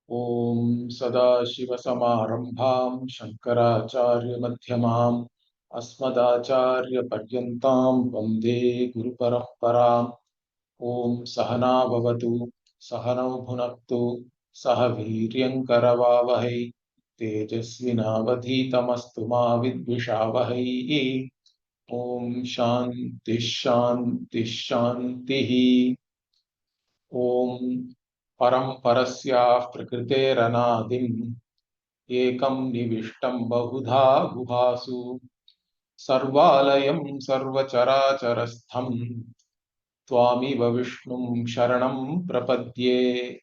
Om Sadashiva-Samārambhām Shankarācārya-Madhyamām Asmadācārya-Paryantāം Vande Guru-Parampārām. Om Sahana Bhavatu Sahanau Bhunaktu Saha Viryankaravāvahai Tejasvinavadhitamastu ma Vidvishavahai. Om Shanti Shanti Shanti. Om Paramparasya Prakriteranādim Ekam Nivishtam Bahudha Guhasu Sarvalayam Sarvacharacharastham Tvamiva Vishnum Sharanam Prapadye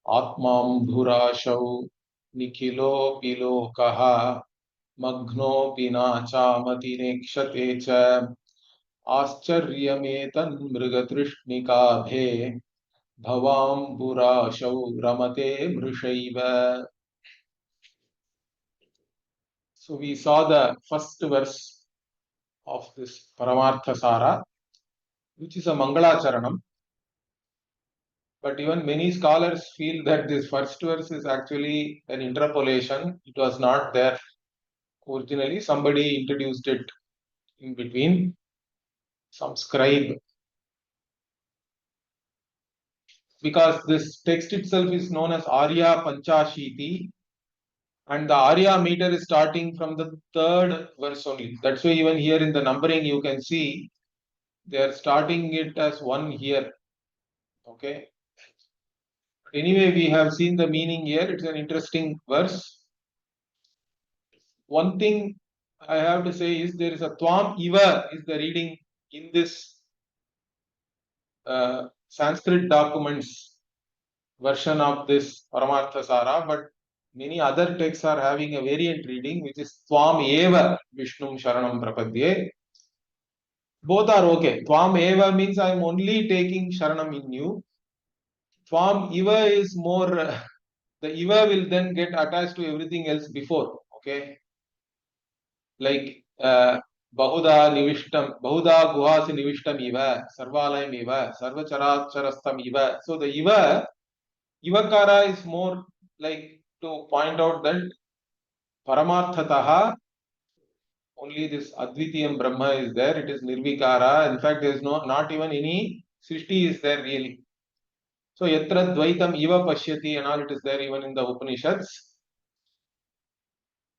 Atmam Dhurashau Nikhilo Pilokaha Magno Pinacha Matinekshate Cha Ascharyametan Mrigatrishnikabhe Bhavam Purashau Ramate Mrishaiva. So we saw the first verse of this Paramaartha Saara, which is a Mangalacharanam. But even many scholars feel that this first verse is actually an interpolation. It was not there originally. Somebody introduced it in between, some scribe. Because this text itself is known as Aaryaa-panchaasheeti, and the Aarya meter is starting from the third verse only. That's why even here in the numbering you can see they are starting it as one here. Okay. Anyway, we have seen the meaning here. It's an interesting verse. One thing I have to say is there is a Tvam Iva is the reading in this Sanskrit documents version of this Paramaartha Saara, but many other texts are having a variant reading, which is Tvam Eva Vishnum Sharanam Prapadye. Both are okay. Tvam Eva means I am only taking Sharanam in you. Tvam Iva is more, the Iva will then get attached to everything else before. Okay. Like Bahuda Nivishtam, Bahuda Guhasi Nivishtam Iva, Sarvalayam Iva, Sarvacharacharastam Iva. So the Iva, Ivakara is more like to point out that Paramarthataha, only this Advitiyam Brahma is there, it is Nirvikara. In fact, there is not even any Srishti is there really. So Yatra Dvaitam Iva Pashyati and all, it is there even in the Upanishads.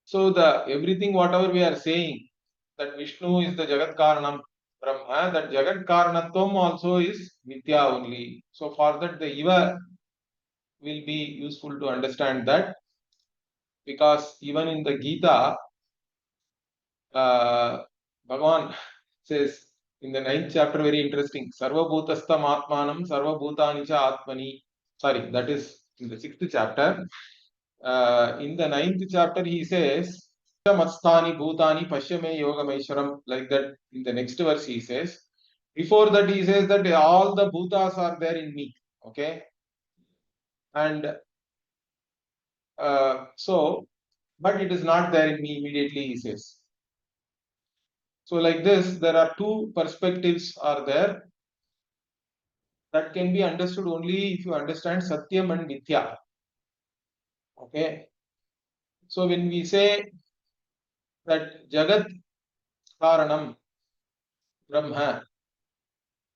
So the everything whatever we are saying, that Vishnu is the Jagat Karanam Brahma, that Jagat Karanatvam also is Vidya only. So for that the Iva will be useful to understand that, because even in the Gita, Bhagavan says in the 9th chapter, very interesting, Sarva Bhutastam Atmanam Sarva Bhutani Cha Atmani. Sorry, that is in the 6th chapter. In the 9th chapter, he says, Mastani Bhutani Pashyame Yogameshwaram, like that. In the next verse, he says, before that, he says that all the Bhutas are there in me. Okay. And so, but it is not there in me immediately, he says. So, like this, there are two perspectives are there that can be understood only if you understand Satyam and Mithya. Okay. So, when we say that Jagat Karanam Brahma,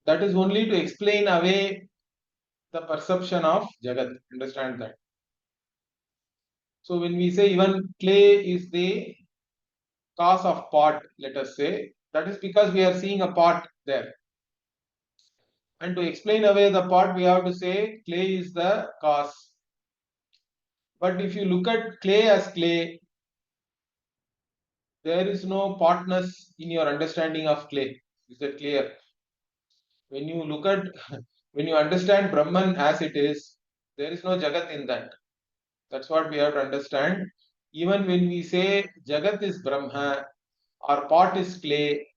that is only to explain away the perception of Jagat. Understand that. So, when we say even clay is the cause of pot, let us say, that is because we are seeing a pot there. And to explain away the pot, we have to say clay is the cause. But if you look at clay as clay, there is no potness in your understanding of clay. Is that clear? When you look at, when you understand Brahman as it is, there is no Jagat in that. That's what we have to understand. Even when we say Jagat is Brahma or pot is clay,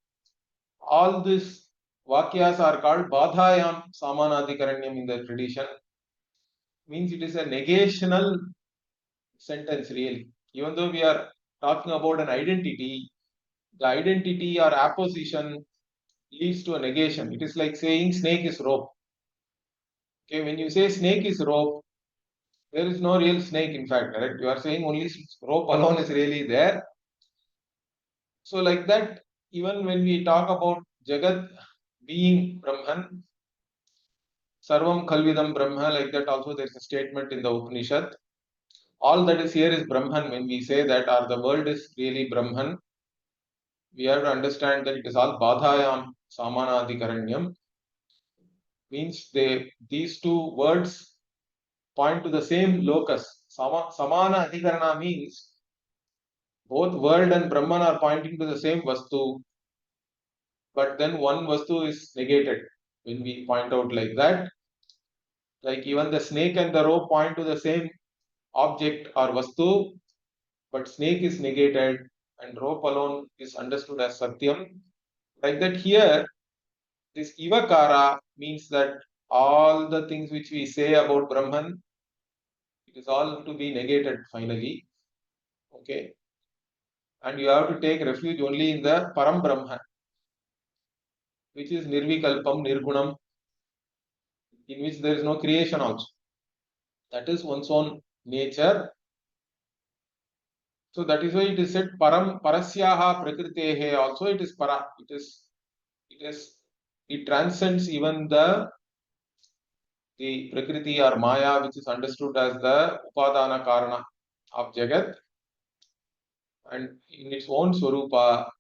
all these Vakyas are called Badhayam Samanadikaranyam in the tradition. Means it is a negational sentence really. Even though we are talking about an identity, the identity or apposition leads to a negation. It is like saying snake is rope. Okay, when you say snake is rope, There is no real snake, in fact, correct? You are saying only rope alone is really there. So, like that, even when we talk about Jagat being Brahman, Sarvam Khalvidam Brahma, like that, also there is a statement in the Upanishad. All that is here is Brahman. When we say that, or the world is really Brahman, we have to understand that it is all Badhayam Samanadikaranyam. Means these two words point to the same locus. Samana Adhikarana means both world and Brahman are pointing to the same Vastu, but then one Vastu is negated when we point out like that. Like even the snake and the rope point to the same object or Vastu, but snake is negated and rope alone is understood as Satyam. Like that, here, this Ivakara means that all the things which we say about Brahman, it is all to be negated finally. Okay. And you have to take refuge only in the Param Brahman, which is Nirvikalpam, Nirgunam, in which there is no creation also. That is one's own nature. So that is why it is said Param Parasyaha Prakritehe also it is Para. It transcends even the Prakriti or Maya, which is understood as the Upadana Karana of Jagat. And in its own Swarupa,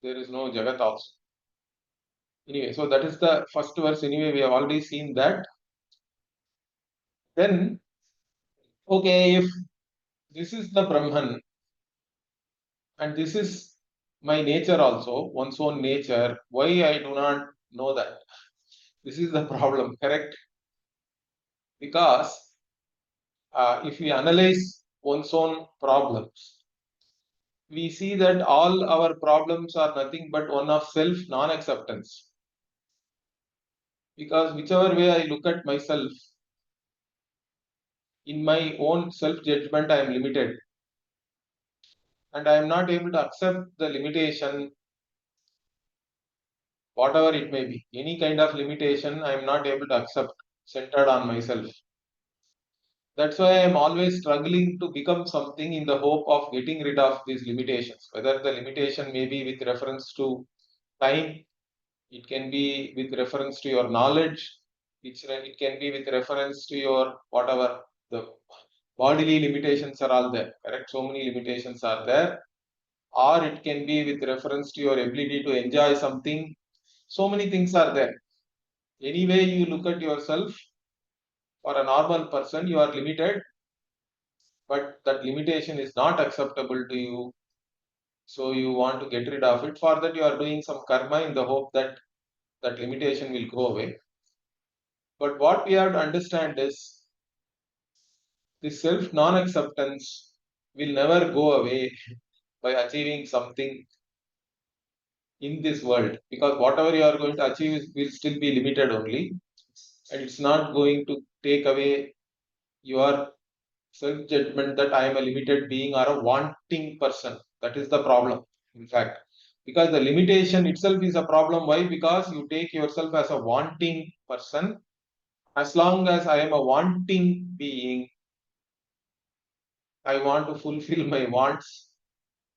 there is no Jagat also. Anyway, so that is the first verse. Anyway, we have already seen that. Then, okay, if this is the Brahman and this is my nature also, one's own nature, why I do not know that? This is the problem, correct? Because if we analyze one's own problems, we see that all our problems are nothing but one of self non-acceptance. Because whichever way I look at myself, in my own self-judgment, I am limited. And I am not able to accept the limitation, whatever it may be. Any kind of limitation, I am not able to accept centered on myself. That's why I am always struggling to become something in the hope of getting rid of these limitations. Whether the limitation may be with reference to time, it can be with reference to your knowledge, it can be with reference to your whatever the bodily limitations are all there, correct? So many limitations are there, or it can be with reference to your ability to enjoy something. So many things are there. Any way you look at yourself, for a normal person, you are limited, but that limitation is not acceptable to you. So you want to get rid of it. For that, you are doing some karma in the hope that that limitation will go away. But what we have to understand is this self non acceptance will never go away by achieving something in this world, because whatever you are going to achieve will still be limited only, and it's not going to take away your self judgment that I am a limited being or a wanting person. That is the problem, in fact, because the limitation itself is a problem. Why? Because you take yourself as a wanting person. As long as I am a wanting being, I want to fulfill my wants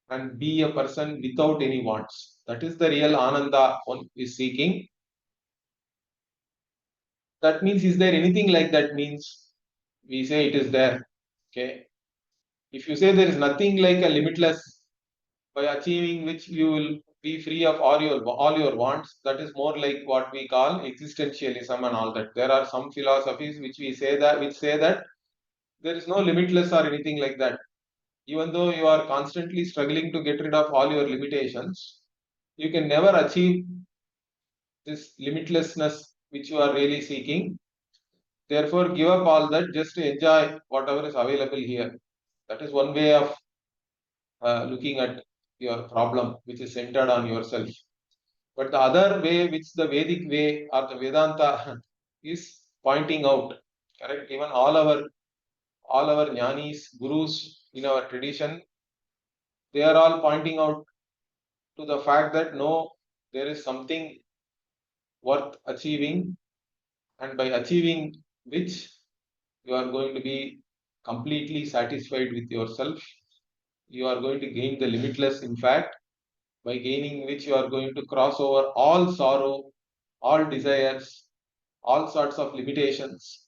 and be a person without any wants. That is the real Ananda one is seeking. That means, is there anything like that? Means we say it is there. Okay. If you say there is nothing like a limitless, by achieving which you will be free of all your wants, that is more like what we call existentialism and all that. There are some philosophies which say that there is no limitless or anything like that. Even though you are constantly struggling to get rid of all your limitations, you can never achieve this limitlessness which you are really seeking. Therefore, give up all that just to enjoy whatever is available here. That is one way of looking at your problem, which is centered on yourself. But the other way, which the Vedic way or the Vedanta is pointing out, correct? Even all our jnanis, gurus in our tradition, they are all pointing out to the fact that no, there is something worth achieving, and by achieving which you are going to be completely satisfied with yourself. You are going to gain the limitless, in fact, by gaining which you are going to cross over all sorrow, all desires, all sorts of limitations.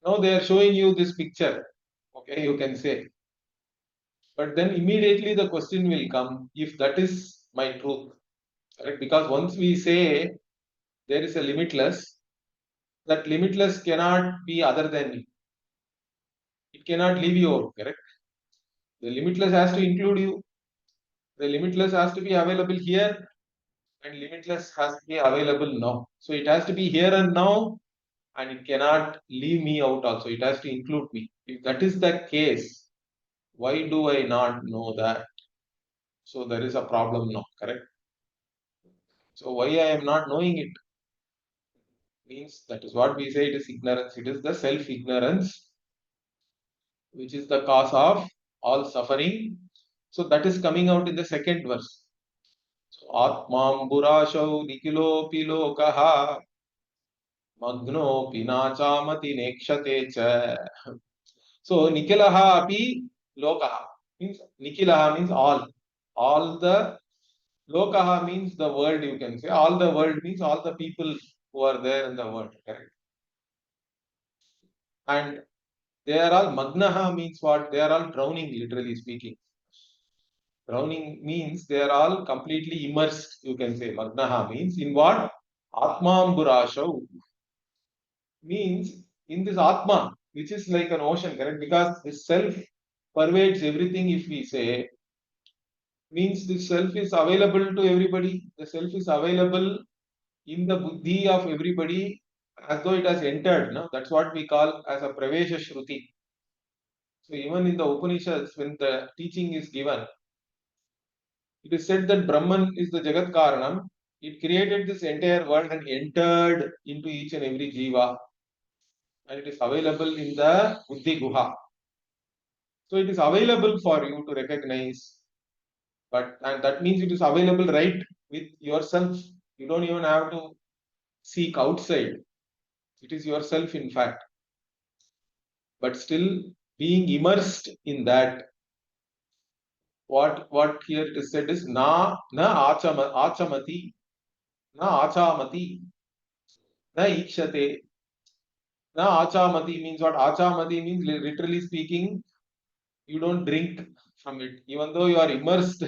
Now they are showing you this picture, okay, you can say. But then immediately the question will come, if that is my truth, correct? Because once we say there is a limitless, that limitless cannot be other than you. It cannot leave you out, correct? The limitless has to include you. The limitless has to be available here, and limitless has to be available now. So it has to be here and now, and it cannot leave me out also. It has to include me. If that is the case, why do I not know that? So there is a problem now, correct? So why I am not knowing it means that is what we say, it is ignorance. It is the self-ignorance which is the cause of all suffering. So that is coming out in the second verse. So Atmam Burashau Nikilo Pilokaha Magno Pinachamati Nekshate Cha. So Nikilaha api Lokaha means Nikilaha means all. All the Lokaha means the world, you can say. All the world means all the people who are there in the world. Correct? And they are all Magnaha means what? They are all drowning, literally speaking. Drowning means they are all completely immersed, you can say. Magnaha means in what? Atmamburashau means in this Atma, which is like an ocean, correct? Because this self pervades everything, if we say, means this self is available to everybody. The self is available in the buddhi of everybody as though it has entered. No? That's what we call as a pravesha shruti. So even in the Upanishads, when the teaching is given, it is said that Brahman is the Jagat Karanam. It created this entire world and entered into each and every jiva. And it is available in the Buddhi Guha. So it is available for you to recognize. And that means it is available right with yourself. You don't even have to seek outside. It is yourself, in fact. But still being immersed in that, what here it is said is achamati, na achamati, na ikshate. Na achamati means what? Achamati means literally speaking, you don't drink from it. Even though you are immersed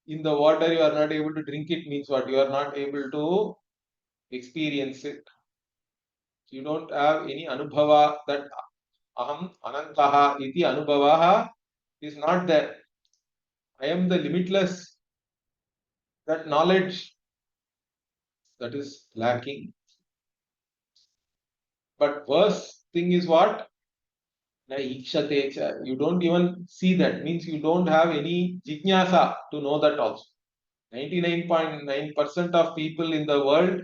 in the water, you are not able to drink it, means what? You are not able to experience it. You don't have any anubhava, that aham anantaha iti anubhavaha is not there. I am the limitless. That knowledge, that is lacking. But worst thing is what? You don't even see that. Means you don't have any jijnasa to know that also. 99.9% of people in the world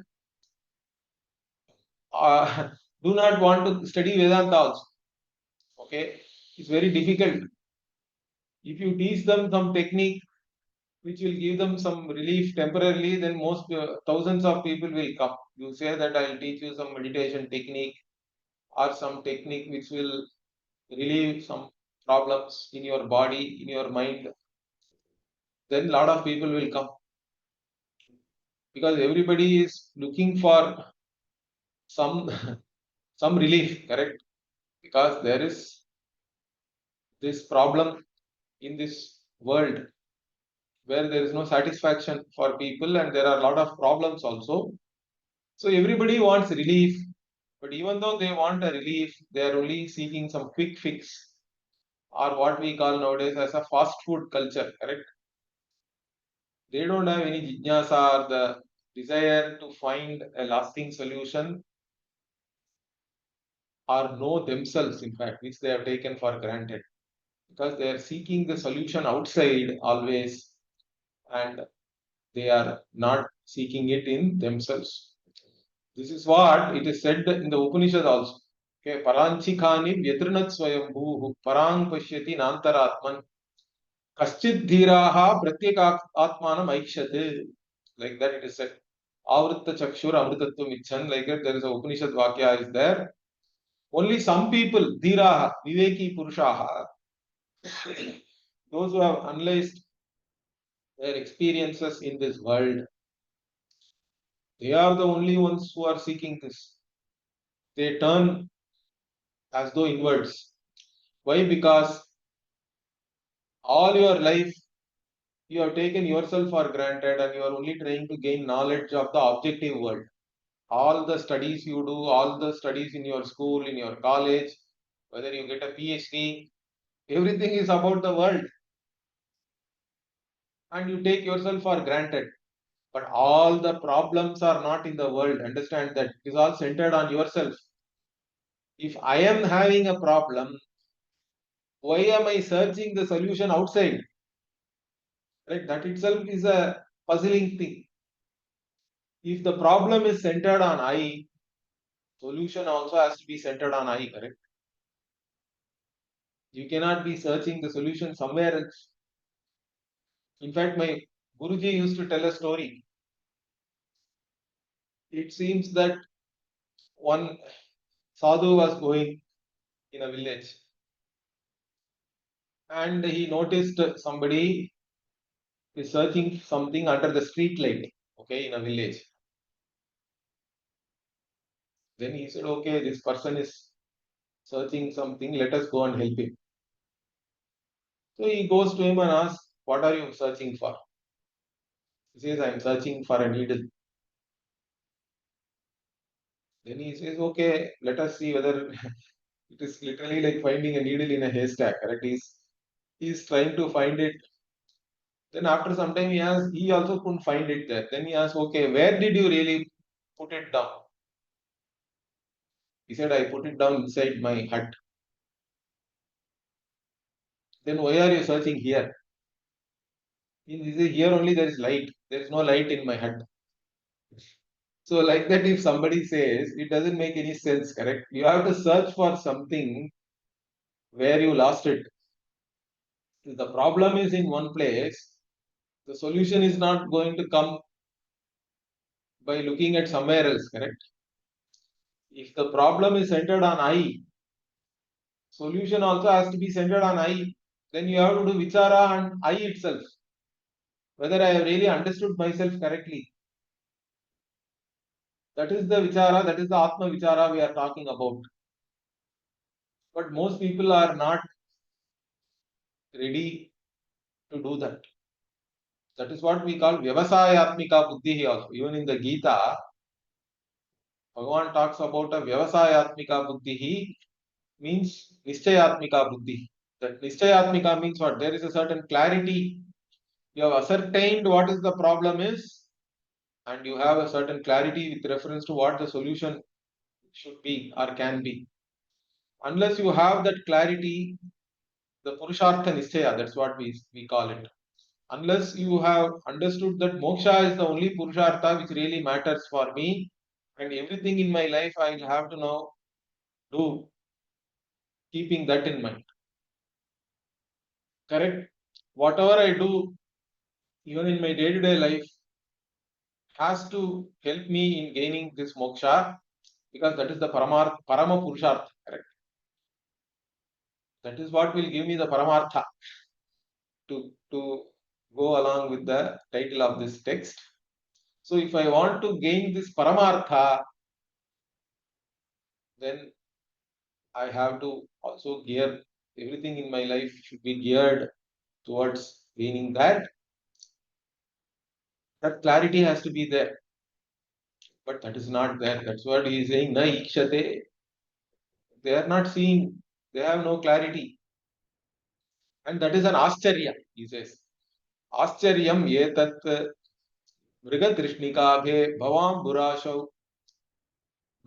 do not want to study Vedanta also. Okay, it's very difficult. If you teach them some technique which will give them some relief temporarily, then most thousands of people will come. You say that I'll teach you some meditation technique or some technique which will relieve some problems in your body, in your mind. Then a lot of people will come because everybody is looking for some some relief, correct? Because there is this problem in this world where there is no satisfaction for people and there are a lot of problems also. So everybody wants relief, but even though they want a relief, they are only seeking some quick fix, or what we call nowadays as a fast food culture, correct? They don't have any jijnasa or the desire to find a lasting solution or know themselves, in fact, which they have taken for granted, because they are seeking the solution outside always, and they are not seeking it in themselves. This is what it is said in the Upanishad also. Okay, Paranchikani Vyatrinat Swayambhu Parang Pashyati Nantaratman Kaschid Dhiraha Pratyek Atmanam Aikshate. Like that it is said. Avritta Chakshur Amritatvam Icchan. Like that there is a Upanishad Vakya is there. Only some people, dhiraha, viveki purushaha, those who have analyzed their experiences in this world, they are the only ones who are seeking this. They turn as though inwards. Why? Because all your life you have taken yourself for granted and you are only trying to gain knowledge of the objective world. All the studies you do, all the studies in your school, in your college, whether you get a PhD, everything is about the world and you take yourself for granted. But all the problems are not in the world. Understand that it is all centered on yourself. If I am having a problem, why am I searching the solution outside? Right? That itself is a puzzling thing. If the problem is centered on I, solution also has to be centered on I, correct? You cannot be searching the solution somewhere else. In fact, my Guruji used to tell a story. It seems that one sadhu was going in a village and he noticed somebody is searching something under the street light, okay, in a village. Then he said, okay, this person is searching something, let us go and help him. So he goes to him and asks, what are you searching for? He says, I am searching for a needle. Then he says, okay, let us see whether it is literally like finding a needle in a haystack, correct? He's trying to find it. Then after some time he also couldn't find it there. Then he asked, okay, where did you really put it down? He said, I put it down inside my hut. Then why are you searching here? He said, here only there is light. There is no light in my hut. So like that, if somebody says, it doesn't make any sense, correct? You have to search for something where you lost it. If the problem is in one place, the solution is not going to come by looking at somewhere else, correct? If the problem is centered on I, solution also has to be centered on I. Then you have to do vichara on I itself. Whether I have really understood myself correctly. That is the vichara, that is the Atma vichara we are talking about. But most people are not ready to do that. That is what we call Vyavasayatmika Buddhi also. Even in the Gita, Bhagavan talks about a Vyavasayatmika Buddhi means Nischayatmika Buddhi. That Nischayatmika means what? There is a certain clarity. You have ascertained what is the problem is and you have a certain clarity with reference to what the solution should be or can be. Unless you have that clarity, the Purushartha Nischaya, that's what we call it. Unless you have understood that moksha is the only Purushartha which really matters for me and everything in my life I will have to now do keeping that in mind. Correct? Whatever I do, even in my day-to-day life, has to help me in gaining this moksha because that is the Parama Purushartha. Correct? That is what will give me the Paramaartha to go along with the title of this text. So if I want to gain this Paramaartha, then I have to also gear everything in my life should be geared towards gaining that. That clarity has to be there. But that is not there. That's what he is saying. Na ikshate. They are not seeing. They have no clarity. And that is an ascharya, he says. Ascharyam yetat mrigatrishnikabhe bhavam burashav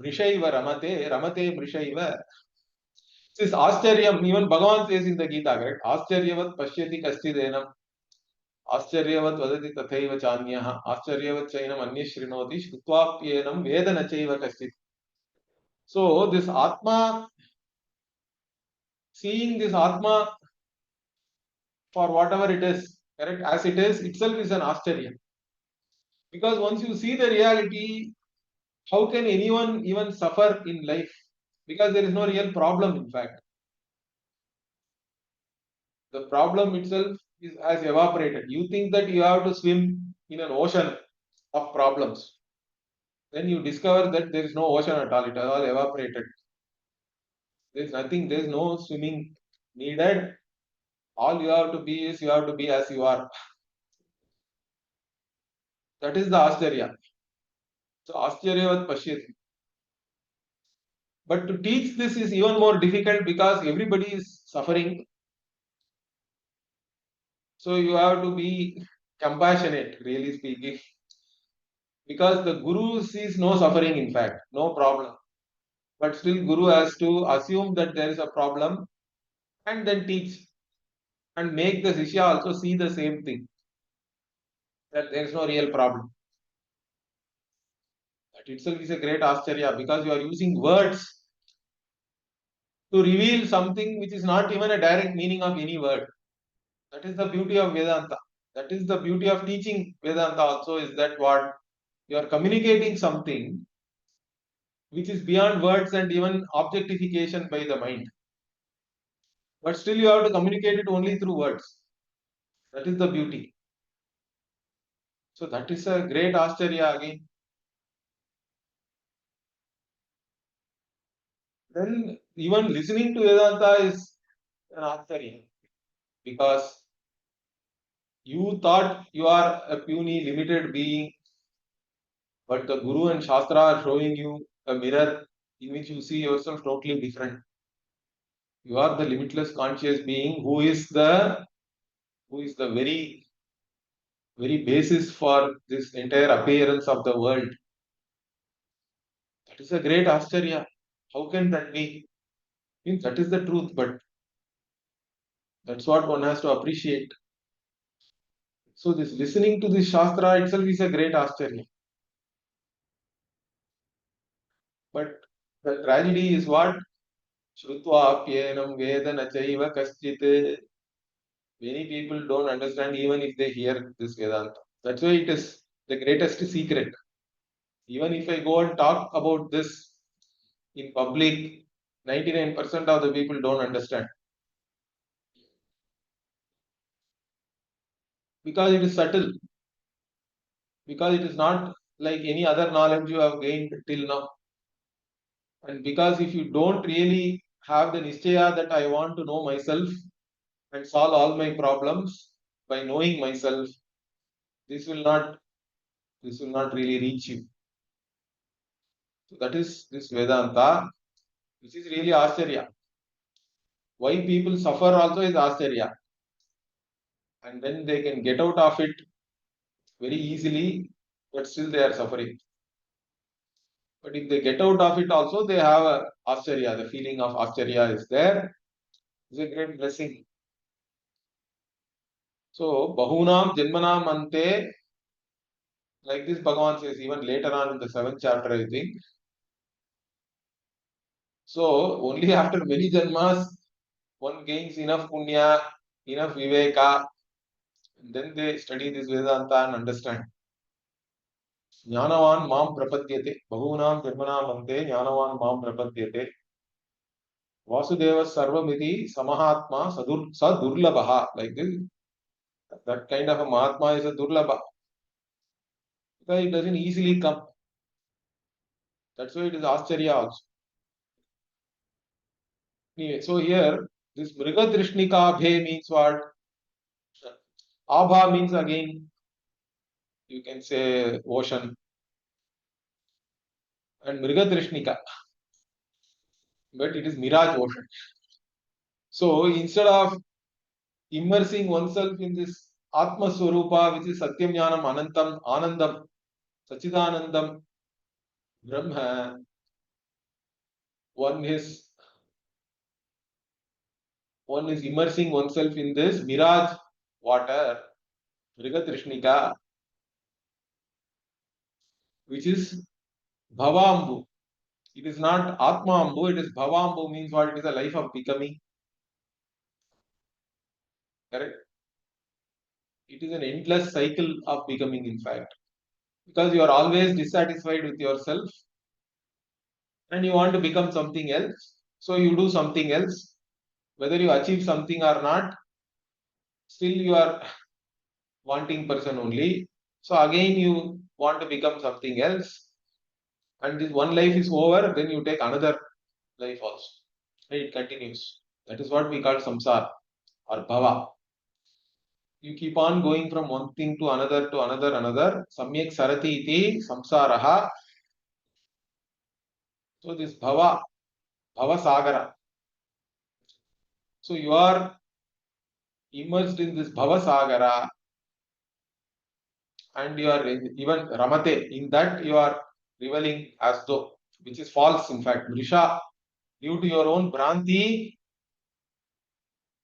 mrishaiva ramate ramate mrishaiva. This Ascharyam, even Bhagavan says in the Gita, correct? Ascharyavat pashyati kastidenam. Ascharyavat vadati tathaiva chanyah. Ascharyavat chainam anyashrinoti shrutvaapyenam vedana chaiva kastit. So this Atma, seeing this Atma for whatever it is, correct, as it is, itself is an Ascharya. Because once you see the reality, how can anyone even suffer in life? because there is no real problem. In fact, the problem itself has evaporated. You think that you have to swim in an ocean of problems. Then you discover that there is no ocean at all. It has all evaporated. There is nothing. There is no swimming needed. All you have to be is you have to be as you are. That is the Aarya. So Aaryavat Pashyati. But to teach this is even more difficult because everybody is suffering. So you have to be compassionate, really speaking. Because the Guru sees no suffering, in fact, no problem. But still, Guru has to assume that there is a problem and then teach and make the Shishya also see the same thing, that there is no real problem. That itself is a great Ascharya because you are using words to reveal something which is not even a direct meaning of any word. That is the beauty of Vedanta. That is the beauty of teaching Vedanta also, is that what you are communicating something which is beyond words and even objectification by the mind. But still you have to communicate it only through words. That is the beauty. So that is a great Ascharya again. Then even listening to Vedanta is an Ascharya, because you thought you are a puny, limited being, but the Guru and Shastra are showing you a mirror in which you see yourself totally different. You are the limitless conscious being who is the very basis for this entire appearance of the world. That is a great Ascharya. How can that be? I mean, that is the truth, but that's what one has to appreciate. So this listening to this Shastra itself is a great Ascharya. But the tragedy is what? Shrutva apyenam vedana chaiva kaschit. Many people don't understand even if they hear this Vedanta. That's why it is the greatest secret. Even if I go and talk about this in public, 99% of the people don't understand because it is subtle, because it is not like any other knowledge you have gained till now. And because if you don't really have the nischaya that I want to know myself and solve all my problems by knowing myself, this will not really reach you. So that is this Vedanta, which is really Ascharya. Why people suffer also is Ascharya. And then they can get out of it very easily, but still they are suffering. But if they get out of it also, they have a Ascharya. The feeling of Ascharya is there. It's a great blessing. So, Bahunam Janmanam Ante, like this Bhagavan says, even later on in the 7th chapter, I think. So, only after many Janmas, one gains enough Punya, enough Viveka, and then they study this Vedanta and understand. Jnanavan Mam Prapadyate, Bahunam Janmanam Ante, Jnanavan Mam Prapadyate. Vasudeva Sarvamiti Samahatma Sadurlabaha. Like this, that kind of a Mahatma is a Durlabha. Because it doesn't easily come. That's why it is Ascharya also. Anyway, so here, this Mrigadrishnika Bhe means what? Abha means again, you can say ocean. And Mrigadrishnika, but it is Mirage ocean. So instead of immersing oneself in this Atma Swarupa, which is Satyam Jnanam Anantam Anandam, Sachidanandam, Brahma, one is immersing oneself in this mirage water, Mrigatrishnika, which is Bhavambu. It is not Atmaambu, it is Bhavambu, means what? It is a life of becoming. Correct? It is an endless cycle of becoming, in fact. Because you are always dissatisfied with yourself and you want to become something else. So you do something else. Whether you achieve something or not, still you are wanting person only. So again you want to become something else. And this one life is over, then you take another life also. And it continues. That is what we call samsara or bhava. You keep on going from one thing to another to another. Samyak sarati iti samsaraha. So this bhava sagara. So you are immersed in this bhava sagara, and you are even ramate. In that you are reveling as though, which is false in fact. Mrisha, due to your own Bhranti,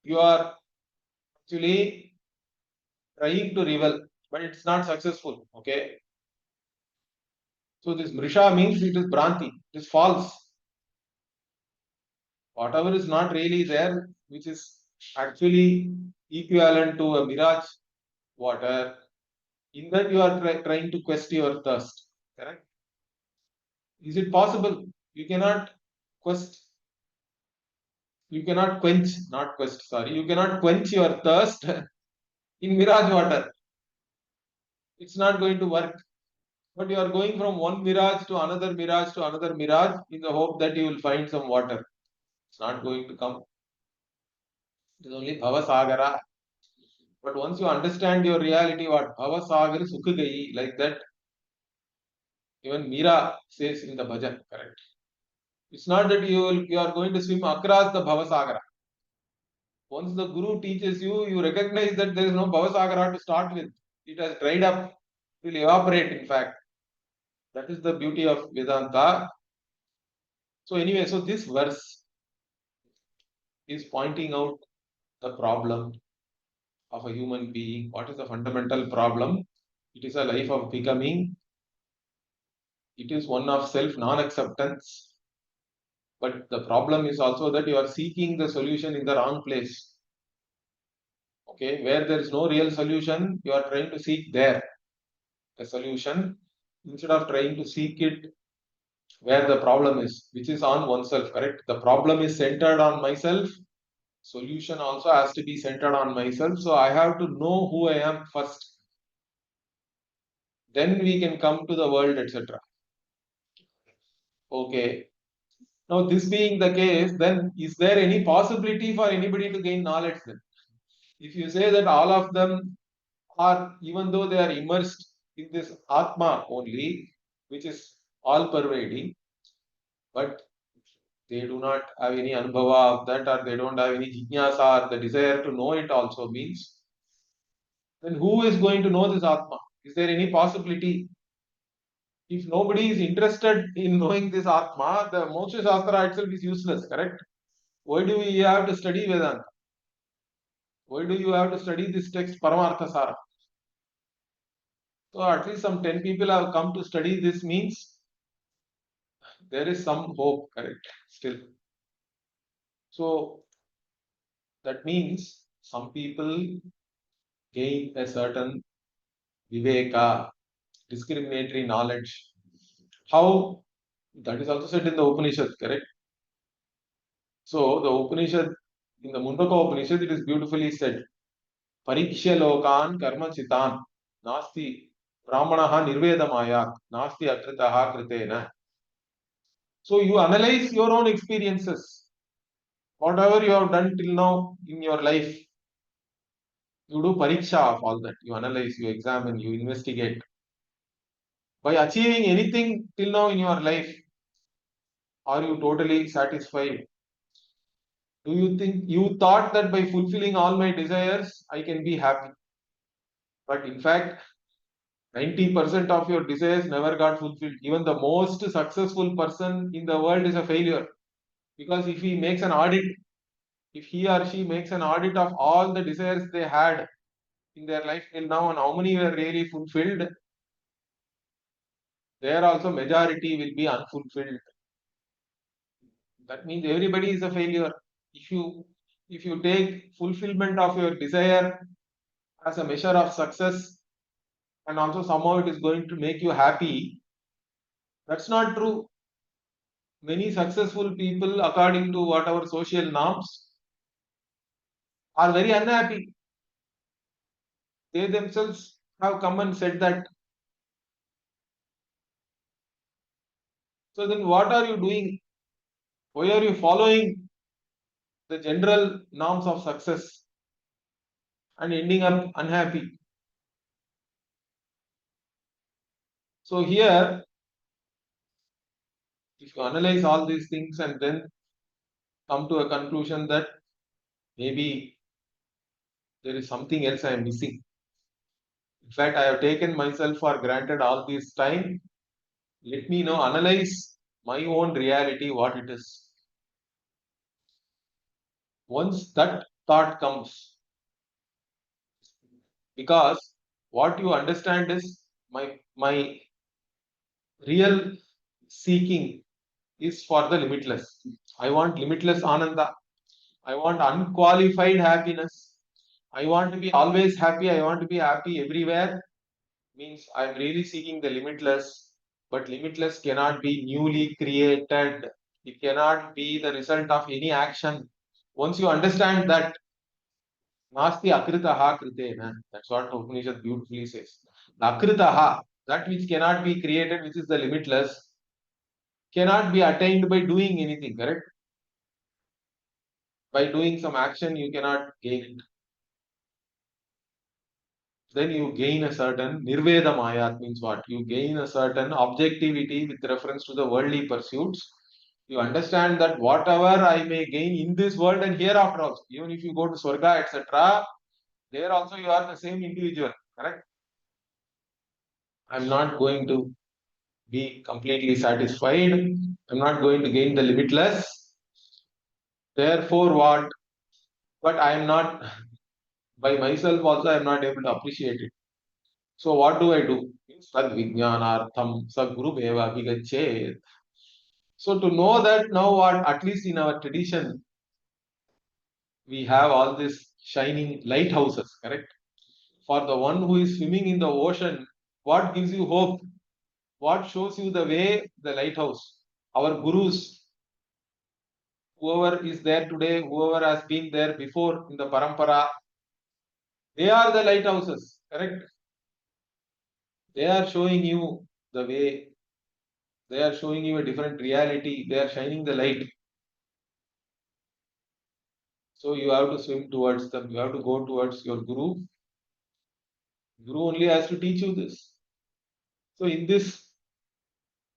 you are actually trying to revel, but it's not successful. Okay. So this Mrisha means it is Bhranti, it is false. Whatever is not really there, which is actually equivalent to a mirage water, in that you are trying to quench your thirst. Correct? Is it possible? You cannot quench, not quest, sorry, you cannot quench your thirst in mirage water. It's not going to work. But you are going from one mirage to another mirage to another mirage in the hope that you will find some water. It's not going to come. It is only Bhavasagara. But once you understand your reality, what Bhavasagara Sukhagai, like that, even Meera says in the bhajan, correct? It's not that you are going to swim across the Bhavasagara. Once the Guru teaches you, you recognize that there is no Bhavasagara to start with. It has dried up, it will evaporate, in fact. That is the beauty of Vedanta. So, anyway, so this verse is pointing out the problem of a human being. What is the fundamental problem? It is a life of becoming. It is one of self non acceptance. But the problem is also that you are seeking the solution in the wrong place. Okay, where there is no real solution, you are trying to seek there a solution instead of trying to seek it where the problem is, which is on oneself, correct? The problem is centered on myself. Solution also has to be centered on myself. So I have to know who I am first. Then we can come to the world, etc. Okay. Now, this being the case, then is there any possibility for anybody to gain knowledge then? If you say that all of them are, even though they are immersed in this Atma only, which is all pervading, but they do not have any anubhava of that, or they don't have any jijnasa or the desire to know it also, means then who is going to know this Atma? Is there any possibility? If nobody is interested in knowing this Atma, the Moksha Shastra itself is useless, correct? Why do we have to study Vedanta? Why do you have to study this text, Paramaartha Saara? So at least some 10 people have come to study this, means there is some hope, correct? Still. So that means some people gain a certain Viveka, discriminatory knowledge. How? That is also said in the Upanishad, correct? So the Upanishad, in the Mundaka Upanishad, it is beautifully said. Parikshya lokan karma chitan nasti brahmanaha nirvedamaya nasti akritaha kritena. So you analyze your own experiences. Whatever you have done till now in your life, you do pariksha of all that. You analyze, you examine, you investigate. By achieving anything till now in your life, are you totally satisfied? Do you think you thought that by fulfilling all my desires, I can be happy? But in fact, 90% of your desires never got fulfilled. Even the most successful person in the world is a failure. Because if he makes an audit, if he or she makes an audit of all the desires they had in their life till now and how many were really fulfilled, there also majority will be unfulfilled. That means everybody is a failure. If you take fulfillment of your desire as a measure of success, and also somehow it is going to make you happy, that's not true. many successful people, according to whatever social norms, are very unhappy. They themselves have come and said that. So then what are you doing? Why are you following the general norms of success and ending up unhappy? So here, if you analyze all these things and then come to a conclusion that maybe there is something else I am missing. In fact, I have taken myself for granted all this time. Let me now analyze my own reality, what it is. Once that thought comes, because what you understand is my real seeking is for the limitless. I want limitless ananda. I want unqualified happiness. I want to be always happy. I want to be happy everywhere. Means I'm really seeking the limitless, but limitless cannot be newly created. It cannot be the result of any action. Once you understand that, nasti akritaha kritena, that's what Upanishad beautifully says. The akritaha, that which cannot be created, which is the limitless, cannot be attained by doing anything, correct? By doing some action, you cannot gain it. Then you gain a certain nirveda maya, means what? You gain a certain objectivity with reference to the worldly pursuits. You understand that whatever I may gain in this world and hereafter also, even if you go to Swarga, etc., there also you are the same individual, correct? I'm not going to be completely satisfied. I'm not going to gain the limitless. Therefore, what? But I am not, by myself also, I am not able to appreciate it. So, what do I do? Sad vijnanartham saguru bheva vigachet. So, to know that now, what at least in our tradition, we have all these shining lighthouses, correct? For the one who is swimming in the ocean, what gives you hope? What shows you the way? The lighthouse. Our gurus, whoever is there today, whoever has been there before in the parampara, they are the lighthouses, correct? They are showing you the way. They are showing you a different reality. They are shining the light. So you have to swim towards them. You have to go towards your guru. Guru only has to teach you this. So in this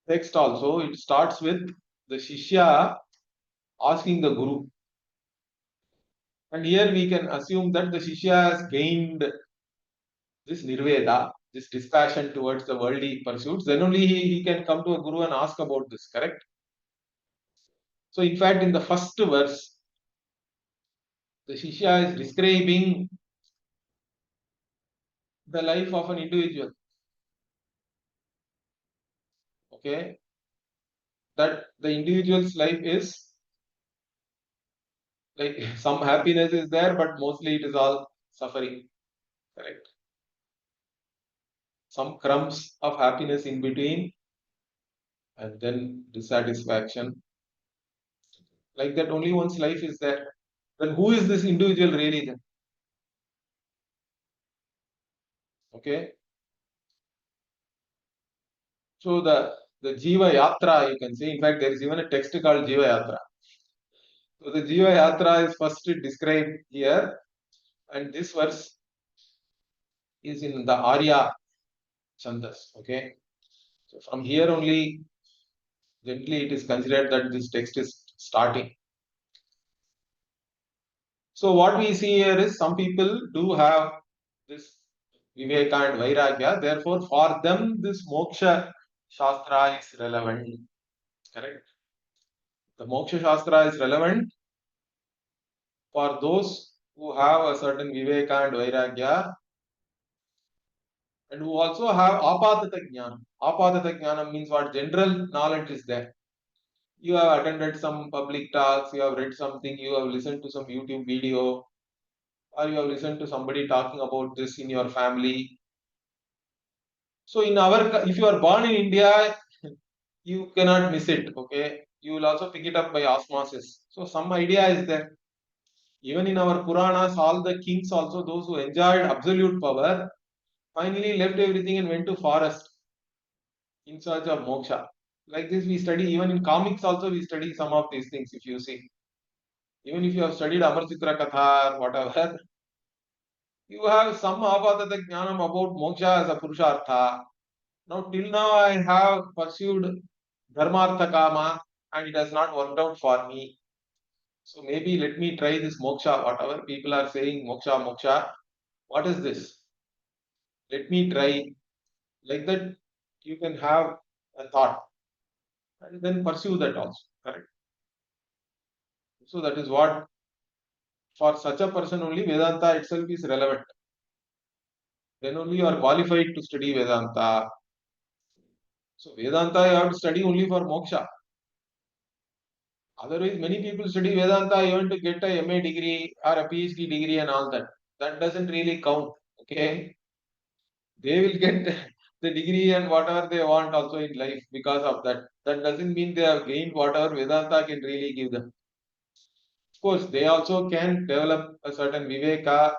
text also, it starts with the Shishya asking the Guru. And here we can assume that the Shishya has gained this Nirveda, this dispassion towards the worldly pursuits. Then only he can come to a Guru and ask about this, correct? So in fact, in the first verse, the Shishya is describing the life of an individual. Okay? That the individual's life is like some happiness is there, but mostly it is all suffering, correct? Some crumbs of happiness in between, and then dissatisfaction. Like that, only one's life is there. Then who is this individual really then? Okay. So the Jiva Yatra, you can say. In fact, there is even a text called Jiva Yatra. So the Jiva Yatra is first described here, and this verse is in the Aaryaa Chandas. Okay. So from here only, gently it is considered that this text is starting. So what we see here is some people do have this Viveka and Vairagya. Therefore, for them, this Moksha Shastra is relevant. Correct? The Moksha Shastra is relevant for those who have a certain Viveka and Vairagya and who also have Apadata Jnana. Apadata Jnana means what? General knowledge is there. You have attended some public talks, you have read something, you have listened to some YouTube video, or you have listened to somebody talking about this in your family. So in our, if you are born in India, you cannot miss it. Okay, you will also pick it up by osmosis. So some idea is there. Even in our Puranas, all the kings also, those who enjoyed absolute power, finally left everything and went to forest in search of moksha. Like this we study, even in comics also we study some of these things if you see. Even if you have studied Amar Chitra Katha or whatever, you have some Apatata Jnanam about moksha as a Purushartha. Now till now I have pursued Dharmartha Kama and it has not worked out for me. So maybe let me try this moksha, whatever people are saying, moksha, moksha. What is this? Let me try. Like that, you can have a thought and then pursue that also. Correct. So that is what for such a person only Vedanta itself is relevant. Then only you are qualified to study Vedanta. So Vedanta you have to study only for moksha. Otherwise, many people study Vedanta even to get a MA degree or a PhD degree and all that. That doesn't really count. Okay. They will get the degree and whatever they want also in life because of that. That doesn't mean they have gained whatever Vedanta can really give them. Of course, they also can develop a certain Viveka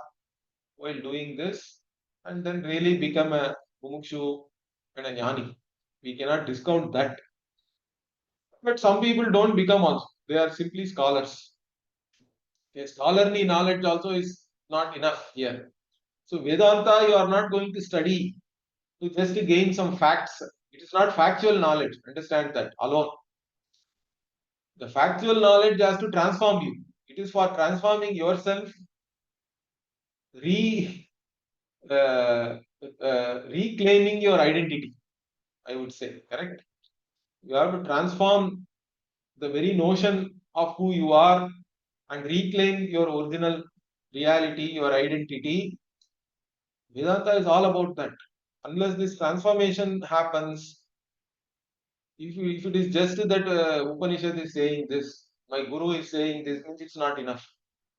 while doing this and then really become a Mumukshu and a Jnani. We cannot discount that. But some people don't become also. They are simply scholars. A scholarly knowledge also is not enough here. So Vedanta, you are not going to study to just to gain some facts. It is not factual knowledge. Understand that alone. The factual knowledge has to transform you. It is for transforming yourself, re reclaiming your identity. I would say, correct. You have to transform the very notion of who you are and reclaim your original reality, your identity. Vedanta is all about that. Unless this transformation happens, if it is just that Upanishad is saying this, my Guru is saying this, means it's not enough.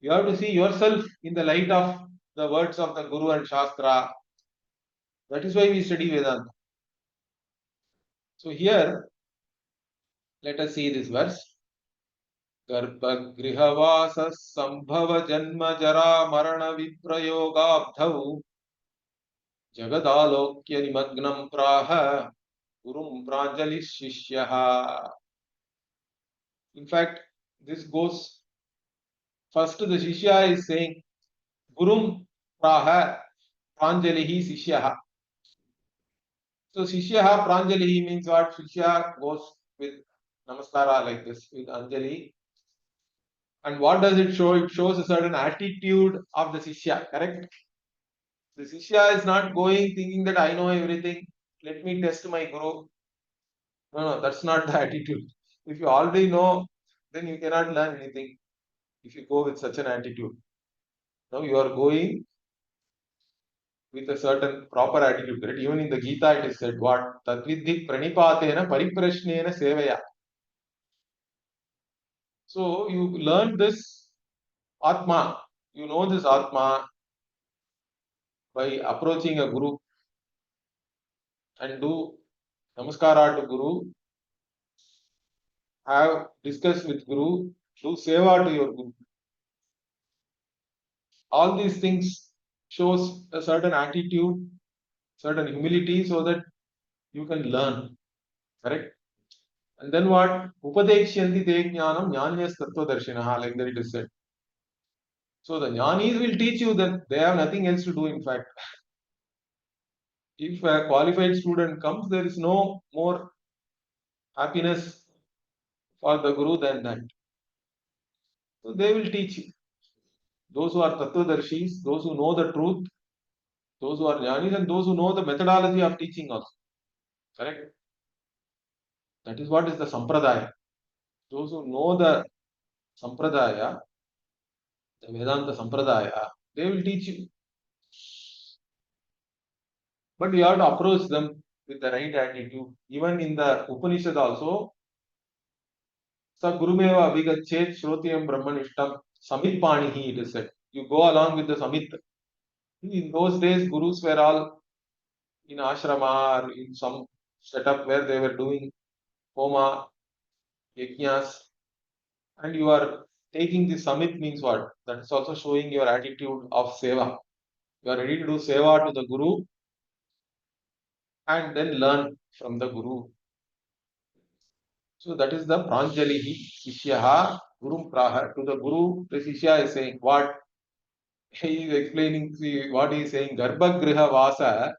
You have to see yourself in the light of the words of the Guru and Shastra. That is why we study Vedanta. So here, let us see this verse. गर्भगृहवासः संभव जन्म जरा मरण विप्रयोगाब्धौ जगदालोक्य निमग्नं प्राह गुरुं प्राञ्जलिः शिष्यः. In fact, this goes first. The Shishya is saying Gurum praha pranjalihi Sishyaha. So Shishyaha pranjalihi means what? Shishya goes with namaskara like this, with Anjali. And what does it show? It shows a certain attitude of the Shishya, correct? The Shishya is not going thinking that I know everything. Let me test my Guru. No, that's not the attitude. If you already know, then you cannot learn anything if you go with such an attitude. Now you are going with a certain proper attitude. Right? Even in the Gita it is said what? Tatvidhi pranipatena pariprashnena sevaya. So you learn this Atma. You know this Atma by approaching a Guru and do namaskara to Guru, have discuss with Guru, do seva to your Guru. All these things shows a certain attitude, certain humility so that you can learn. Correct? And then what? Upadekshyanti te jnanam jnanyas tattva darshinaha, like that it is said. So the jnanis will teach you that they have nothing else to do, in fact. If a qualified student comes, there is no more happiness for the Guru than that. So they will teach you. Those who are Tattvadarshis, those who know the truth, those who are jnanis, and those who know the methodology of teaching also. Correct? That is what is the Sampradaya. Those who know the Sampradaya, the Vedanta Sampradaya, they will teach you. But you have to approach them with the right attitude. Even in the Upanishad also, Sa Gurumeva Vigachet Shrotiyam Brahmanishtam Samit Panihi, it is said. You go along with the Samit. In those days, Gurus were all in ashrama or in some setup where they were doing homa. yajnas, and you are taking the summit means what? That is also showing your attitude of seva. You are ready to do seva to the Guru and then learn from the Guru. So that is the Pranjalihi Shishyaha Guru Praha. To the Guru, the Shishya is saying what? He is explaining what he is saying. Garbhagriha Vasa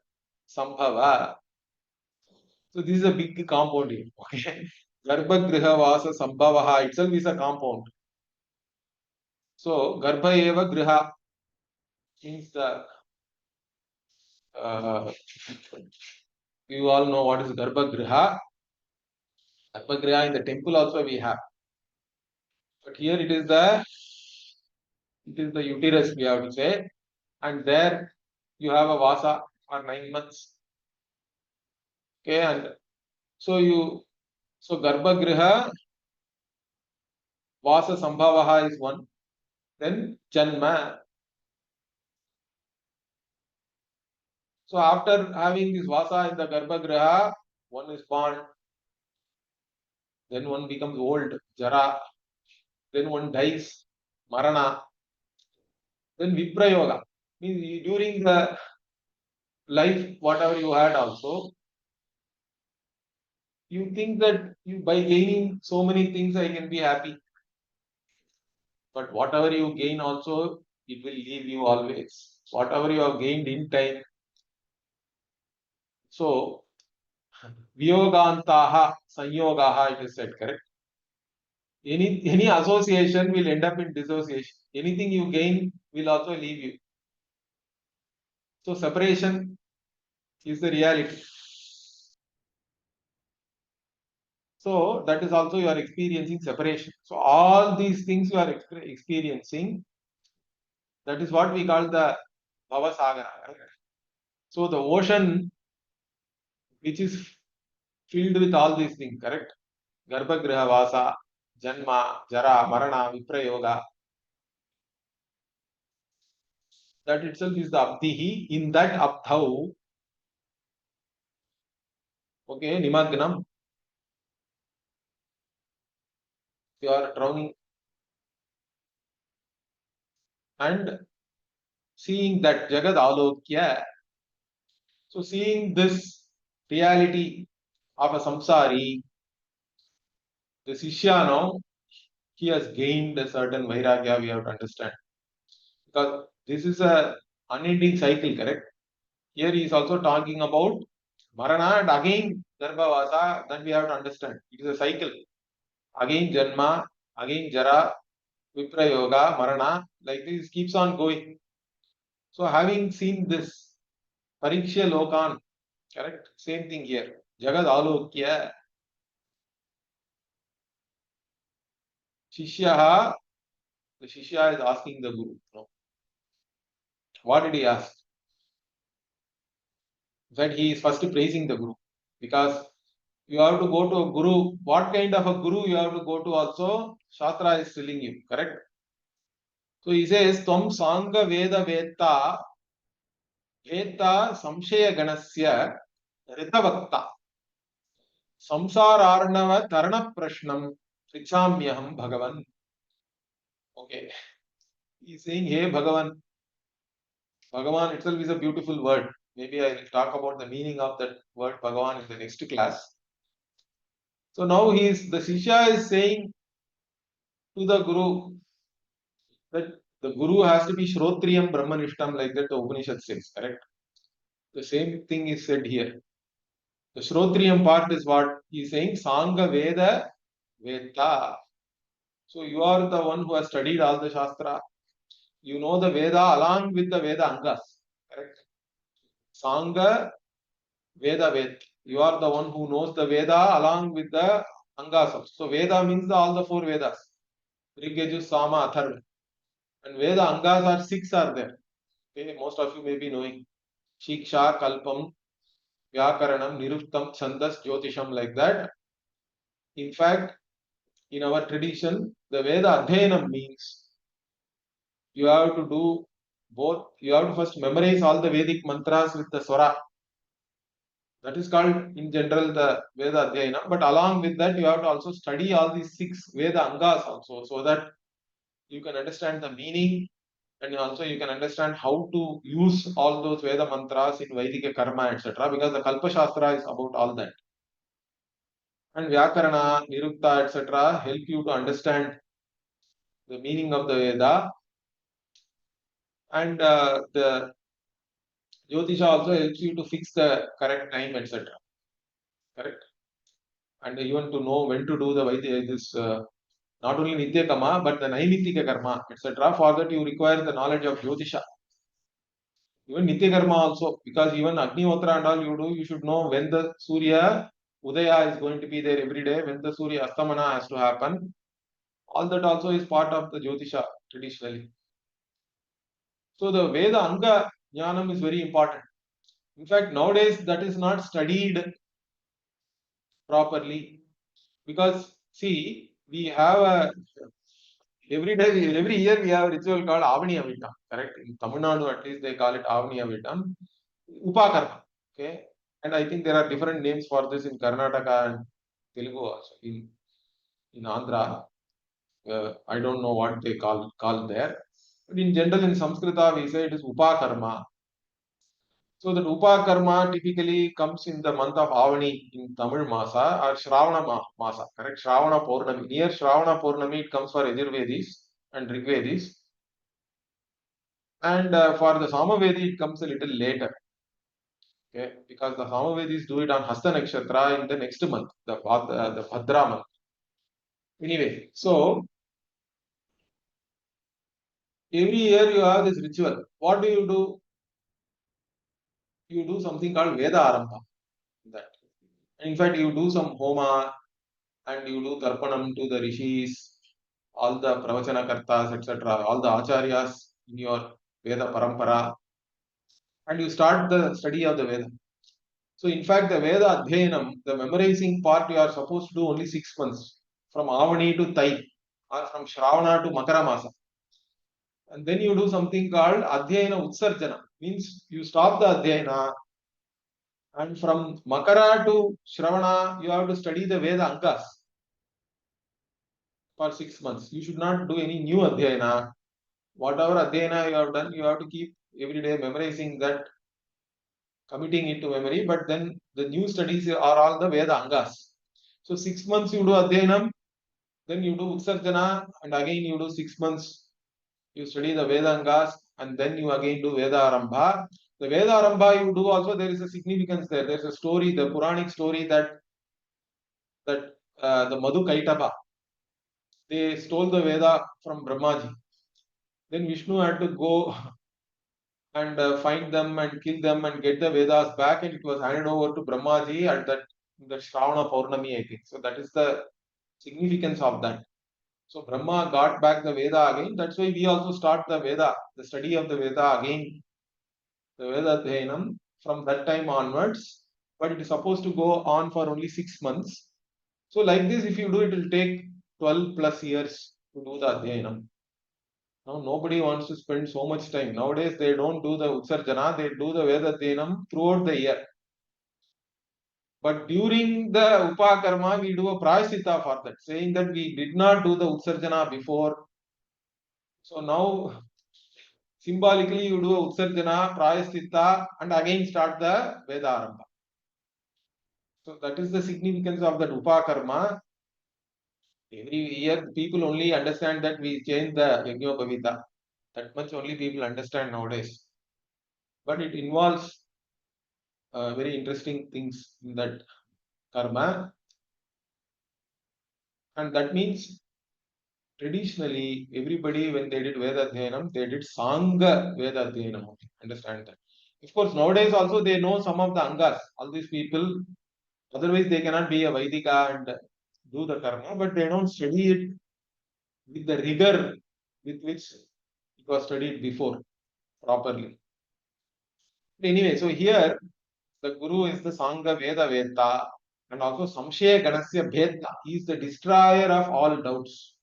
Sambhava. So this is a big compound here. Okay. Garbhagriha Vasa Sambhavaha itself is a compound. So Garbha Eva Griha means the you all know what is Garbhagriha. Garbhagriha in the temple also we have. But here it is the uterus we have to say. And there you have a Vasa for 9 months. Okay, and so Garbhagriha Vasa Sambhavaha is one. Then Janma. So after having this Vasa in the Garbhagriha, one is born. Then one becomes old, Jara. Then one dies, Marana. Then Viprayoga. Means during the life, whatever you had also, you think that you by gaining so many things I can be happy. But whatever you gain also, it will leave you always. Whatever you have gained in time. So, Viyogantaha Sanyogaha, it is said, correct? Any association will end up in dissociation. Anything you gain will also leave you. So, separation is the reality. So, that is also you are experiencing separation. So, all these things you are experiencing, that is what we call the Bhavasagara. So, the ocean which is filled with all these things, correct? Garbhagriha Vasa, Janma, Jara, Marana, Viprayoga. That itself is the Abdihi. In that Abdhau, okay, Nimagnam, you are drowning and seeing that Jagad Alokya. So, seeing this reality of a samsari, the Sishya now, he has gained a certain Vairagya, we have to understand. Because this is a unending cycle, correct? Here he is also talking about Marana and again Garbhavasa, then we have to understand. It is a cycle. Again Janma, again Jara, Viprayoga, Marana, like this keeps on going. So having seen this, Pariksha Lokan, correct? Same thing here. Jagad Alokya, Shishyaha, the Shishya is asking the Guru. No. What did he ask? That he is first praising the Guru. Because you have to go to a Guru. What kind of a Guru you have to go to also? Shastra is telling you, correct? So he says, Tvam Sangha Veda Veta Veta Samshaya Ganasya Ritavakta Samsararnava Tarana Prashnam Prichamyaham Bhagavan. Okay. He is saying, Hey Bhagavan. Bhagavan itself is a beautiful word. Maybe I will talk about the meaning of that word Bhagavan in the next class. So now the Shishya is saying to the Guru that the Guru has to be Shrotriyam Brahmanishtam, like that the Upanishad says, correct? The same thing is said here. The Shrotriyam part is what he is saying, Sangha Veda Veda. So you are the one who has studied all the Shastra. You know the Veda along with the Veda Angas, correct? Sangha Veda Ved. You are the one who knows the Veda along with the Angas. So Veda means all the 4 Vedas. Rigyaja, Sama, Atharva. And Veda Angas are 6 are there. Okay, most of you may be knowing. Shiksha, Kalpam, Vyakaranam, Niruttam, Chandas, Jyotisham, like that. In fact, in our tradition, the Veda Adhyanam means you have to do both. You have to first memorize all the Vedic mantras with the Swara. That is called in general the Veda Adhyayana. But along with that, you have to also study all these 6 Veda Angas also, so that you can understand the meaning, and also you can understand how to use all those Veda mantras in Vaidika karma, etc. Because the Kalpa Shastra is about all that. And Vyakarana, Nirukta, etc. help you to understand the meaning of the Veda. And the Jyotisha also helps you to fix the correct time, etc. Correct? And even to know when to do the Vaidya, this not only Nitya Karma, but the Naimitika Karma, etc. For that you require the knowledge of Jyotisha. Even Nitya Karma also, because even Agnihotra and all you do, you should know when the Surya Udaya is going to be there every day, when the Surya Astamana has to happen. All that also is part of the Jyotisha traditionally. So the Veda Anga Jnanam is very important. In fact, nowadays that is not studied properly, because see, we have a every year we have a ritual called Avani Avitam, correct? In Tamil Nadu at least they call it Avani Avitam, Upakarma. Okay, and I think there are different names for this in Karnataka and Telugu also. In Andhra, I don't know what they call there, but in general in Sanskrita we say it is Upakarma. So that Upakarma typically comes in the month of Avani in Tamil Masa or Shravana Masa, correct? Shravana Purnami. Near Shravana Purnami it comes for Yajurvedis and Rigvedis. And for the Samavedi it comes a little later. Okay, because the Samavedis do it on Hasta Nakshatra in the next month, the Bhadra month. Anyway, so every year you have this ritual. What do? You do something called Veda Arambha. That. In fact, you do some Homa and you do Tarpanam to the Rishis, all the Pravachana Kartas, etc., all the Acharyas in your Veda Parampara, and you start the study of the Veda. So, in fact, the Veda Adhyayanam, the memorizing part, you are supposed to do only 6 months, from Avani to Tai, or from Shravana to Makara Masa. And then you do something called Adhyayana Utsarjana, means you stop the Adhyayana, and from Makara to Shravana, you have to study the Veda Ankas for 6 months. You should not do any new Adhyayana. Whatever Adhyayana you have done, you have to keep every day memorizing that, committing it to memory, but then the new studies are all the Veda Angas. So 6 months you do Adhyayanam, then you do Utsarjana, and again you do 6 months, you study the Vedangas, and then you again do Veda Arambha. The Veda Arambha you do also, there is a significance there. There is a story, the Puranic story that the Madhu Kaitaba, they stole the Veda from Brahmaji. Then Vishnu had to go and find them and kill them and get the Vedas back, and it was handed over to Brahmaji at the Shravana Purnami, I think. So that is the significance of that. So Brahma got back the Veda again. That's why we also start the Veda, the study of the Veda again, the Veda Adhyayanam from that time onwards. But it is supposed to go on for only 6 months. So like this, if you do, it will take 12 plus years to do the Adhyayanam. Now nobody wants to spend so much time. Nowadays they don't do the Utsarjana, they do the Veda Adhyayanam throughout the year. But during the Upakarma, we do a Prayasita for that, saying that we did not do the Utsarjana before. So now, symbolically, you do a Utsarjana, Prayasita, and again start the Veda Arambha. So that is the significance of that Upakarma. Every year, people only understand that we change the Yajnopavita. That much only people understand nowadays. But it involves very interesting things in that karma. And that means traditionally, everybody, when they did Veda Adhyayanam, they did Sangha Veda Adhyayanam. Understand that. Of course, nowadays also they know some of the Angas. All these people, otherwise they cannot be a Vaidika and do the karma, but they don't study it with the rigor with which it was studied before properly. But anyway, so here the Guru is the Sangha Veda Veda and also Samshaya Ganasya Bheda. He is the destroyer of all doubts.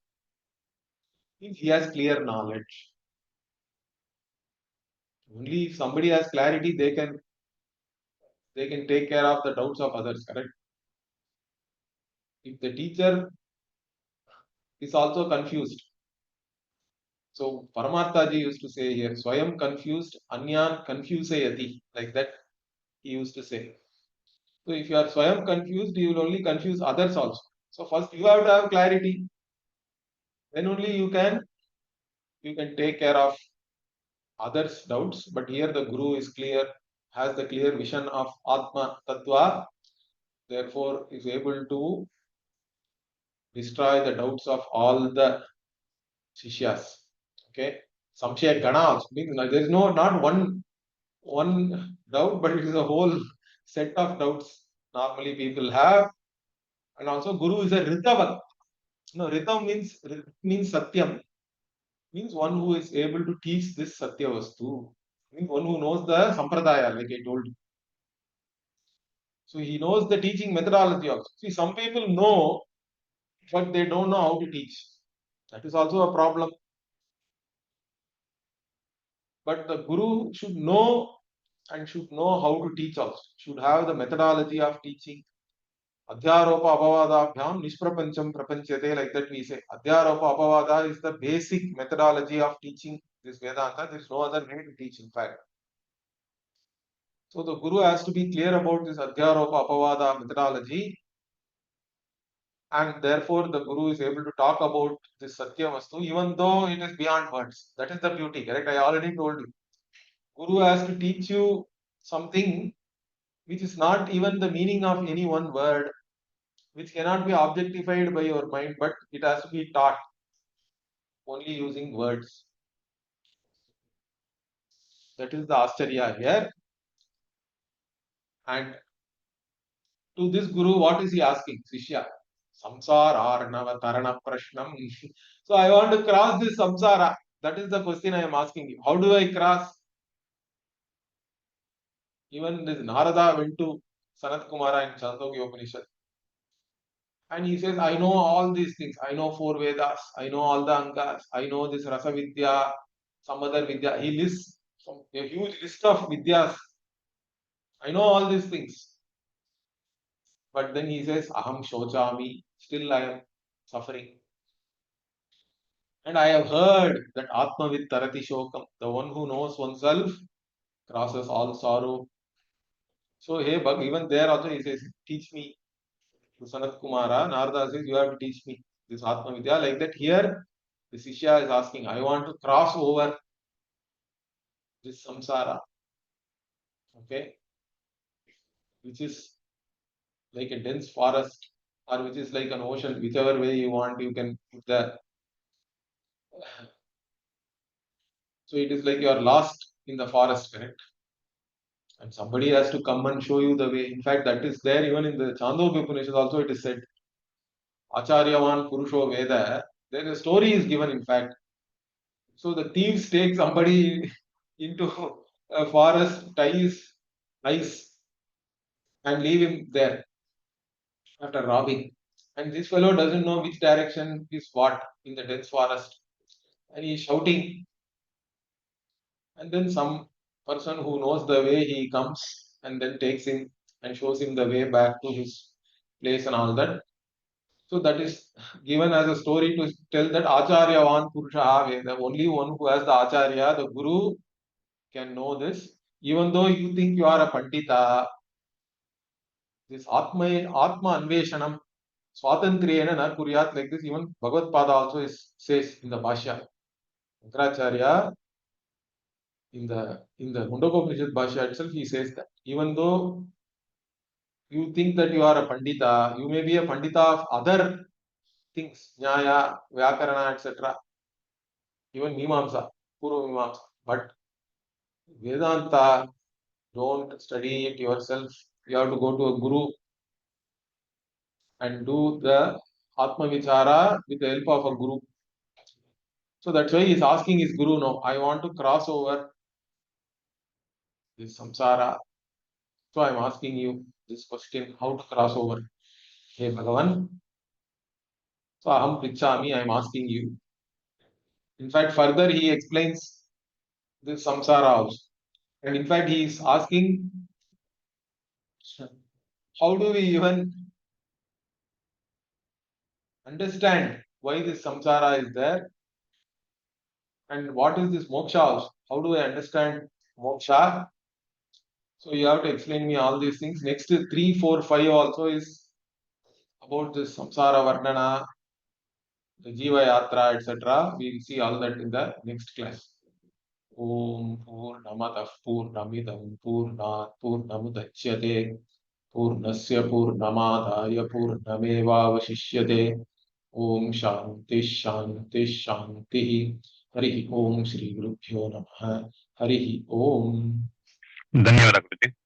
He has clear knowledge. Only if somebody has clarity, they can they can take care of the doubts of others, correct? If the teacher is also confused, so Paramaartha ji used to say here, Swayam confused, Anyan confusayati, like that he used to say. So if you are Swayam confused, you will only confuse others also. So first you have to have clarity. Then only you can take care of others' doubts. But here the Guru is clear, has the clear vision of Atma Tattva, therefore is able to destroy the doubts of all the Shishyas. Okay. Samshaya Gana also means there is not one doubt, but it is a whole set of doubts normally people have. And also Guru is a Ritavat. No, Ritam means Satyam. Means one who is able to teach this Satya Vastu. Means one who knows the Sampradaya, like I told you. So he knows the teaching methodology also. See, some people know, but they don't know how to teach. That is also a problem. But the Guru should know and should know how to teach also. Should have the methodology of teaching. Adhyaropa Apavadabhyam Nishprapancham Prapanchate, like that we say. Adhyaropa Apavada is the basic methodology of teaching this Vedanta. There is no other way to teach, in fact. So the Guru has to be clear about this Adhyaropa Apavada methodology, and therefore the Guru is able to talk about this Satya Vastu even though it is beyond words. That is the beauty, correct? I already told you. Guru has to teach you something which is not even the meaning of any one word, which cannot be objectified by your mind, but it has to be taught only using words. That is the Acharya here. And to this Guru, what is he asking? Sishya. Samsara Arnava Tarana Prashnam. So I want to cross this samsara. That is the question I am asking you. How do I cross? Even this Narada went to Sanat Kumara in Chandogya Upanishad. And he says, I know all these things. I know four Vedas. I know all the Angas. I know this Rasa Vidya, some other Vidya. He lists a huge list of Vidyas. I know all these things. But then he says, Aham Shochami. Still I am suffering. And I have heard that Atma with Tarati Shokam, the one who knows oneself, crosses all sorrow. So, hey, Bhag, even there also he says, teach me. To Sanat Kumara, Narada says, you have to teach me this Atma Vidya. Like that, here, the Sishya is asking, I want to cross over this samsara, okay, which is like a dense forest or which is like an ocean, whichever way you want, you can put the. So, it is like you are lost in the forest, correct? And somebody has to come and show you the way. In fact, that is there even in the Chandogya Upanishad also it is said, Acharyavan Purusho Veda. There is a story is given in fact. So the thieves take somebody into a forest, ties, ice, and leave him there after robbing. And this fellow doesn't know which direction is what in the dense forest. And he is shouting. And then some person who knows the way he comes and then takes him and shows him the way back to his place and all that. So that is given as a story to tell that Acharyavan Purusha, the only one who has the Acharya, the Guru, can know this. Even though you think you are a Pandita, this Atma Anveshanam, Swatantriyena na Kuryat, like this, even Bhagavad Pada also says in the Bhashya. Shankaracharya, in the Mundakopanishad Bhashya itself, he says that even though you think that you are a Pandita, you may be a Pandita of other things, Nyaya, Vyakarana, etc., even Mimamsa, Purva Mimamsa. But Vedanta, don't study it yourself. You have to go to a Guru and do the Atma Vichara with the help of a Guru. So that's why he's asking his Guru now, I want to cross over this samsara. So I'm asking you this question, how to cross over. Hey Bhagavan. So Aham Prichami, I'm asking you. In fact, further he explains this samsara also. And in fact, he is asking How do we even understand why this samsara is there? And what is this moksha also? How do I understand moksha? So you have to explain me all these things. Next 3, 4, 5 also is about this samsara varnana, the jiva yatra, etc. We will see all that in the next class. Om Purnamadaಃ Purnamidam Purnat Purnamudachyate Purnasya Purnamādāya Purnamevāvashishyate. Om Shanti Shanti Shanti. Harihi Om Shri Gurubhyo Namaha. Harihi Om. धन्यवाद गुरुजी.